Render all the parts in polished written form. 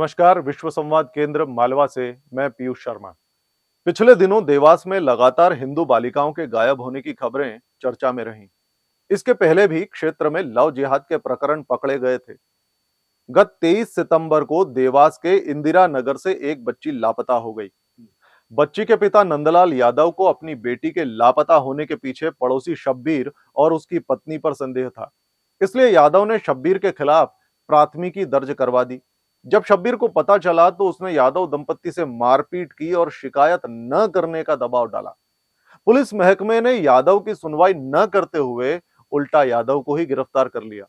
नमस्कार। विश्व संवाद केंद्र मालवा से मैं पीयूष शर्मा। पिछले दिनों देवास में लगातार हिंदू बालिकाओं के गायब होने की खबरें चर्चा में रहीं। इसके पहले भी क्षेत्र में लव जिहाद के प्रकरण पकड़े गए थे। गत 23 सितंबर को देवास के इंदिरा नगर से एक बच्ची लापता हो गई। बच्ची के पिता नंदलाल यादव को अपनी बेटी के लापता होने के पीछे पड़ोसी शब्बीर और उसकी पत्नी पर संदेह था। इसलिए यादव ने शब्बीर के खिलाफ प्राथमिकी दर्ज करवा दी। जब शब्बीर को पता चला तो उसने यादव दंपत्ति से मारपीट की और शिकायत न करने का दबाव डाला। पुलिस महकमे ने यादव की सुनवाई न करते हुए उल्टा यादव को ही गिरफ्तार कर लिया।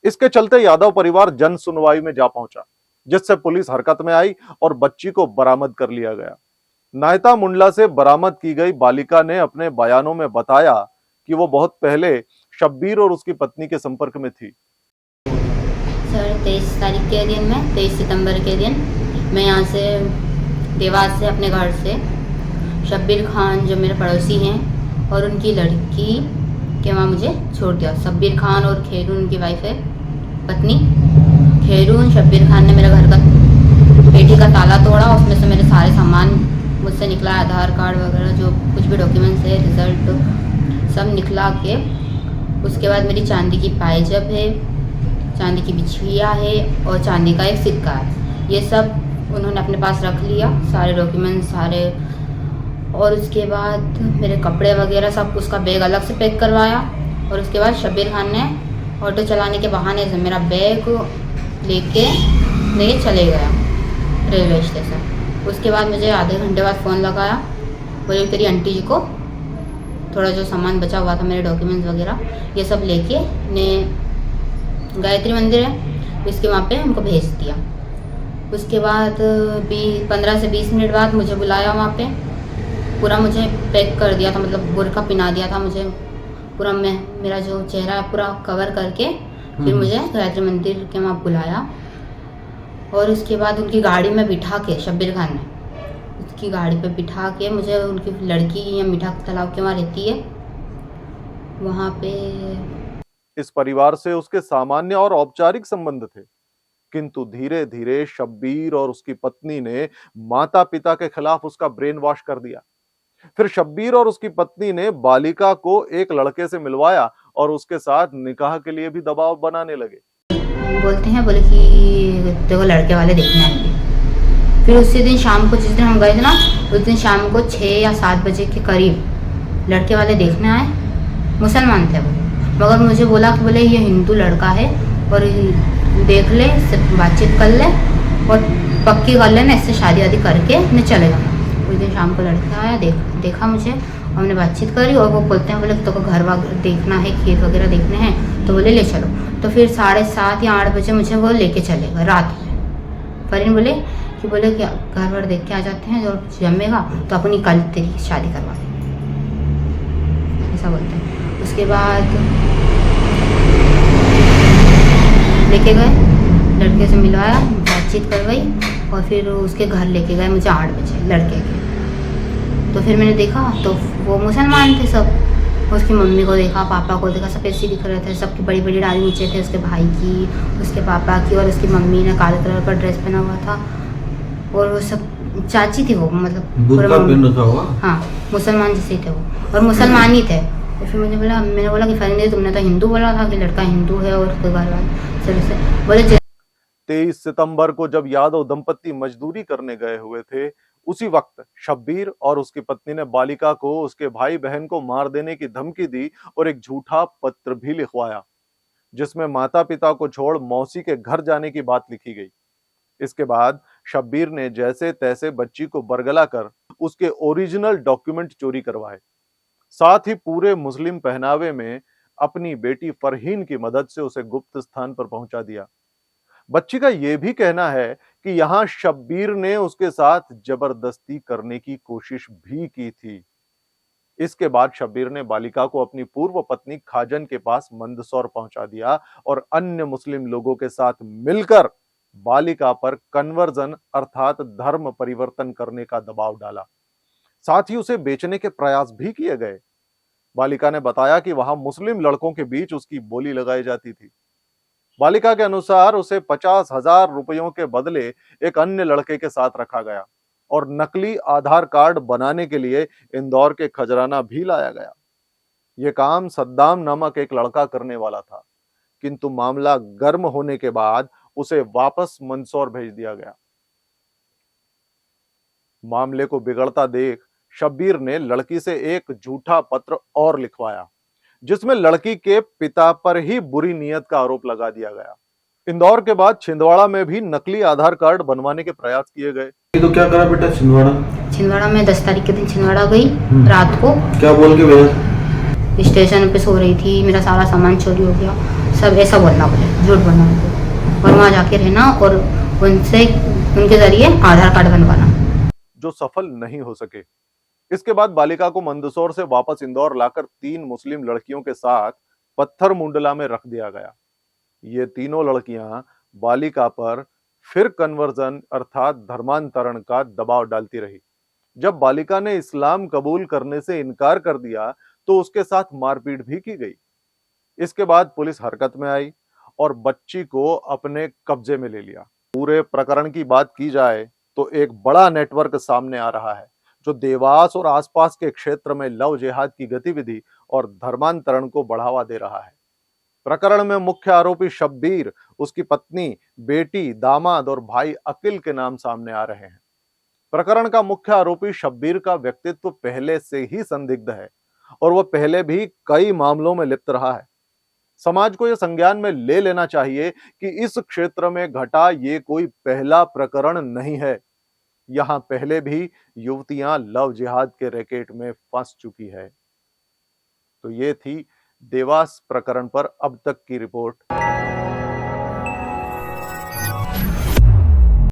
इसके चलते यादव परिवार जन सुनवाई में जा पहुंचा, जिससे पुलिस हरकत में आई और बच्ची को बरामद कर लिया गया। नायता मुंडला से बरामद की गई बालिका ने अपने बयानों में बताया कि वो बहुत पहले शब्बीर और उसकी पत्नी के संपर्क में थी। सर 23 तारीख के दिन में 23 सितंबर के दिन मैं यहाँ से देवास से अपने घर से शब्बीर खान जो मेरे पड़ोसी हैं और उनकी लड़की के वहाँ मुझे छोड़ दिया। शब्बीर खान और खैरून उनकी वाइफ है, पत्नी खैरून। शब्बीर खान ने मेरे घर का पेटी का ताला तोड़ा, उसमें से मेरे सारे सामान मुझसे निकला, आधार कार्ड वगैरह जो कुछ भी डॉक्यूमेंट्स है, रिजल्ट सब निकला के। उसके बाद मेरी चांदी की पायजब है, चांदी की बिछिया है और चांदी का एक सिक्का है। ये सब उन्होंने अपने पास रख लिया, सारे डॉक्यूमेंट्स सारे। और उसके बाद मेरे कपड़े वगैरह सब, उसका बैग अलग से पैक करवाया। और उसके बाद शब्बीर खान ने ऑटो चलाने के बहाने से मेरा बैग लेके चले गया रेलवे स्टेशन। उसके बाद मुझे आधे घंटे बाद फ़ोन लगाया, बोले तेरी आंटी जी को थोड़ा जो सामान बचा हुआ था, मेरे डॉक्यूमेंट्स वगैरह ये सब लेके ने गायत्री मंदिर है, इसके वहाँ पे उनको भेज दिया। उसके बाद 15 से 20 मिनट बाद मुझे बुलाया वहाँ पे, पूरा मुझे पैक कर दिया था, मतलब बुर्का पिना दिया था मुझे पूरा, मेरा जो चेहरा है पूरा कवर करके। फिर मुझे गायत्री मंदिर के वहाँ बुलाया और उसके बाद उनकी गाड़ी में बिठा के, शब्बीर खान ने उसकी गाड़ी पे बिठा के मुझे, उनकी लड़की यहाँ मीठा तालाब के वहाँ रहती है वहाँ पे। इस परिवार से उसके सामान्य और औपचारिक संबंध थे, किंतु धीरे धीरे शब्बीर और उसकी पत्नी ने माता पिता के खिलाफ उसका ब्रेन वॉश कर दिया। फिर शब्बीर और उसकी पत्नी ने बालिका को एक लड़के से मिलवाया और उसके साथ निकाह के लिए भी दबाव बनाने लगे। बोलते हैं, बोले कि देखो लड़के वाले देखने आएंगे। फिर उसी दिन शाम को, जिस दिन हम गए थे ना, उस दिन शाम को 6 या 7 बजे के करीब लड़के वाले देखने आए। मुसलमान थे वो, मगर मुझे बोला कि बोले ये हिंदू लड़का है और देख ले, सिर्फ बातचीत कर ले और पक्की कर ले ना, इससे शादी वादी करके न चले जाना। उस दिन शाम को लड़का आया, देखा मुझे, हमने बातचीत करी और वो बोलते हैं, बोले तो घर वगैरह देखना है, खेत वगैरह देखने हैं, तो बोले ले चलो। तो फिर 7:30 या 8 बजे मुझे वो लेके चले गए रात में। फरीन बोले कि घर वर देख के आ जाते हैं, और जमेगा तो अपनी कल तेरी शादी करवा दें, ऐसा बोलते हैं। उसके बाद लेके गए, लड़के से मिलवाया, बातचीत करवाई और फिर उसके घर लेके गए मुझे 8 बजे लड़के के। तो फिर मैंने देखा तो वो मुसलमान थे सब, उसकी मम्मी को देखा, पापा को देखा, सब ऐसे दिख रहे थे, सबकी बड़ी बड़ी दाढ़ी नीचे थे, उसके भाई की, उसके पापा की, और उसकी मम्मी ने काले कलर का ड्रेस पहना हुआ था। और वो सब चाची थी वो, मतलब हाँ मुसलमान जैसे थे वो, और मुसलमान ही थे। तो फिर मैंने बोला कि फरीन तुमने तो हिंदू बोला था कि लड़का हिंदू है, और उसके घर वाले बोले। 23 सितंबर को जब यादव दंपत्ति मजदूरी करने गए हुए थे, उसी वक्त शब्बीर और उसकी पत्नी ने बालिका को उसके भाई बहन को मार देने की धमकी दी और एक झूठा पत्र भी लिखवाया, जिसमें माता पिता को छोड़ मौसी के घर जाने की बात लिखी गई। इसके बाद शब्बीर ने जैसे तैसे बच्ची को बरगला कर उसके ओरिजिनल डॉक्यूमेंट चोरी करवाए। साथ ही पूरे मुस्लिम पहनावे में अपनी बेटी फरहीन की मदद से उसे गुप्त स्थान पर पहुंचा दिया। बच्ची का यह भी कहना है कि यहां शब्बीर ने उसके साथ जबरदस्ती करने की कोशिश भी की थी। इसके बाद शब्बीर ने बालिका को अपनी पूर्व पत्नी खाजन के पास मंदसौर पहुंचा दिया और अन्य मुस्लिम लोगों के साथ मिलकर बालिका पर कन्वर्जन अर्थात धर्म परिवर्तन करने का दबाव डाला। साथ ही उसे बेचने के प्रयास भी किए गए। बालिका ने बताया कि वहां मुस्लिम लड़कों के बीच उसकी बोली लगाई जाती थी। बालिका के अनुसार उसे 50,000 रुपयों के बदले एक अन्य लड़के के साथ रखा गया और नकली आधार कार्ड बनाने के लिए इंदौर के खजराना भी लाया गया। यह काम सद्दाम नामक एक लड़का करने वाला था, किंतु मामला गर्म होने के बाद उसे वापस मंदसौर भेज दिया गया। मामले को बिगड़ता देख शब्बीर ने लड़की से एक झूठा पत्र और लिखवाया, जिसमें लड़की के पिता पर ही बुरी नीयत का आरोप लगा दिया गया। इंदौर के बाद छिंदवाड़ा में भी नकली आधार कार्ड बनवाने के प्रयास किए गए। तो क्या करा बेटा छिंदवाड़ा में 10 तारीख के दिन छिंदवाड़ा गई रात को। क्या बोल के भेजा? स्टेशन पे सो रही थी, मेरा सारा सामान चोरी हो गया, सब ऐसा बोलना बोले, झूठ बोलना बोले, और वहाँ जाके रहना और उनसे उनके जरिए आधार कार्ड बनवाना, जो सफल नहीं हो सके। इसके बाद बालिका को मंदसौर से वापस इंदौर लाकर 3 मुस्लिम लड़कियों के साथ पत्थर मुंडला में रख दिया गया। ये तीनों लड़कियां बालिका पर फिर कन्वर्जन अर्थात धर्मांतरण का दबाव डालती रही। जब बालिका ने इस्लाम कबूल करने से इनकार कर दिया तो उसके साथ मारपीट भी की गई। इसके बाद पुलिस हरकत में आई और बच्ची को अपने कब्जे में ले लिया। पूरे प्रकरण की बात की जाए तो एक बड़ा नेटवर्क सामने आ रहा है, जो देवास और आसपास के क्षेत्र में लव जिहाद की गतिविधि और धर्मांतरण को बढ़ावा दे रहा है। प्रकरण में मुख्य आरोपी शब्बीर, उसकी पत्नी, बेटी, दामाद और भाई अकिल के नाम सामने आ रहे हैं। प्रकरण का मुख्य आरोपी शब्बीर का व्यक्तित्व पहले से ही संदिग्ध है और वह पहले भी कई मामलों में लिप्त रहा है। समाज को यह संज्ञान में ले लेना चाहिए कि इस क्षेत्र में घटा ये कोई पहला प्रकरण नहीं है। यहां पहले भी युवतियां लव जिहाद के रैकेट में फंस चुकी है। तो ये थी देवास प्रकरण पर अब तक की रिपोर्ट।